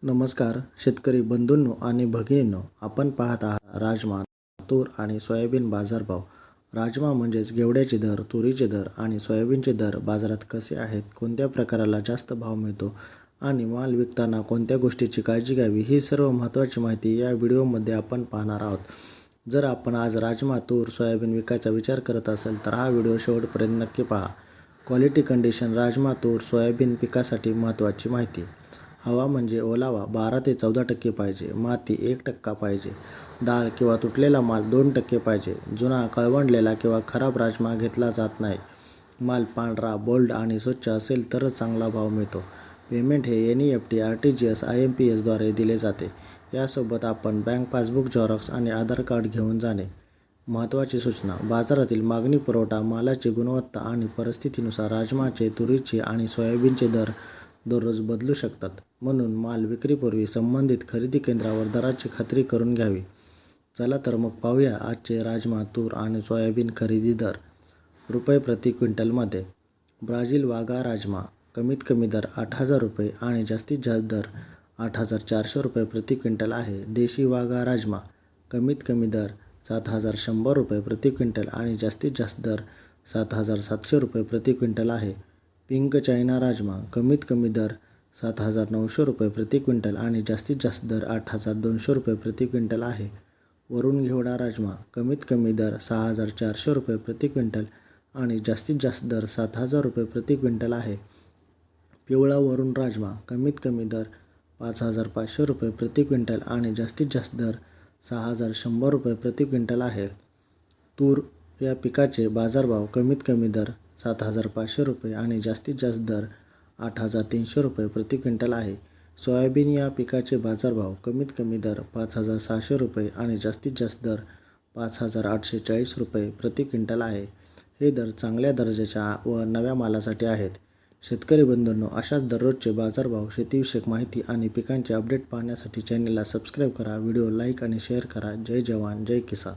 नमस्कार शेतकरी बंधूंनो आणि भगिनींनो, आपण पाहत आहात राजमा, तूर आणि सोयाबीन बाजारभाव. राजमा म्हणजेच घेवड्याचे दर, तुरीचे दर आणि सोयाबीनचे दर बाजारात कसे आहेत, कोणत्या प्रकाराला जास्त भाव मिळतो आणि माल विकताना कोणत्या गोष्टीची काळजी घ्यावी, ही सर्व महत्त्वाची माहिती या व्हिडिओमध्ये आपण पाहणार आहोत. जर आपण आज राजमा, तूर, सोयाबीन विकायचा विचार करत असाल तर हा व्हिडिओ शेवटपर्यंत नक्की पहा. Quality condition. राजमा, तूर, सोयाबीन पिकासाठी महत्त्वाची माहिती. हवा म्हणजे ओलावा 12 ते 14% पाहिजे. माती 1% पाहिजे. डाळ किंवा तुटलेला माल 2% पाहिजे. जुना, कळवंडलेला किंवा खराब राजमा घेतला जात नाही. माल पांढरा, बोल्ड आणि स्वच्छ असेल तरच चांगला भाव मिळतो. पेमेंट हे NEFT, RTGS, IMPS द्वारे दिले जाते. यासोबत आपण बँक पासबुक झेरॉक्स आणि आधार कार्ड घेऊन जाणे. महत्त्वाची सूचना. बाजारातील मागणी, पुरवठा, मालाची गुणवत्ता आणि परिस्थितीनुसार राजमाचे, तुरीचे आणि सोयाबीनचे दर दररोज बदलू शकतात. म्हणून माल विक्रीपूर्वी संबंधित खरेदी केंद्रावर दराची खात्री करून घ्यावी. चला तर मग पाहूया आजचे राजमा, तूर आणि सोयाबीन खरेदी दर. रुपये प्रति क्विंटलमध्ये. ब्राझील वाघा राजमा कमीत कमी दर 8,000 रुपये आणि जास्तीत जास्त दर 8,400 रुपये प्रति क्विंटल आहे. देशी वाघा राजमा कमीत कमी दर 7,100 रुपये प्रति क्विंटल आणि जास्तीत जास्त दर 7,700 रुपये प्रति क्विंटल आहे. पिंक चायना राजमा कमीत कमी दर 7,900 रुपये प्रति क्विंटल आणि जास्तीत जास्त दर 8,200 रुपये प्रति क्विंटल आहे. वरून घेवडा राजमा कमीत कमी दर 6,400 रुपये प्रति क्विंटल आणि जास्तीत जास्त दर 7,000 रुपये प्रति क्विंटल आहे. पिवळा वरून राजमा कमीत कमी दर 5,500 रुपये प्रति क्विंटल आणि जास्तीत जास्त दर 6,100 रुपये प्रति क्विंटल आहे. तूर या पिकाचे बाजारभाव कमीत कमी दर 7,500 रुपये आणि जास्तीत जास्त दर 8,300 रुपये प्रति क्विंटल आहे. सोयाबीन या पिकाचे बाजारभाव कमीत कमी दर 5,600 रुपये आणि जास्तीत जास्त दर 5,840 रुपये प्रति क्विंटल आहे. हे दर चांगल्या दर्जाच्या व नव्या मालासाठी आहेत. शेतकरी बंधूंनो, अशाच दररोजचे बाजारभाव, शेतीविषयक माहिती आणि पिकांचे अपडेट पाहण्यासाठी चॅनलला सबस्क्राईब करा. व्हिडिओ लाईक आणि शेअर करा. जय जवान, जय किसान.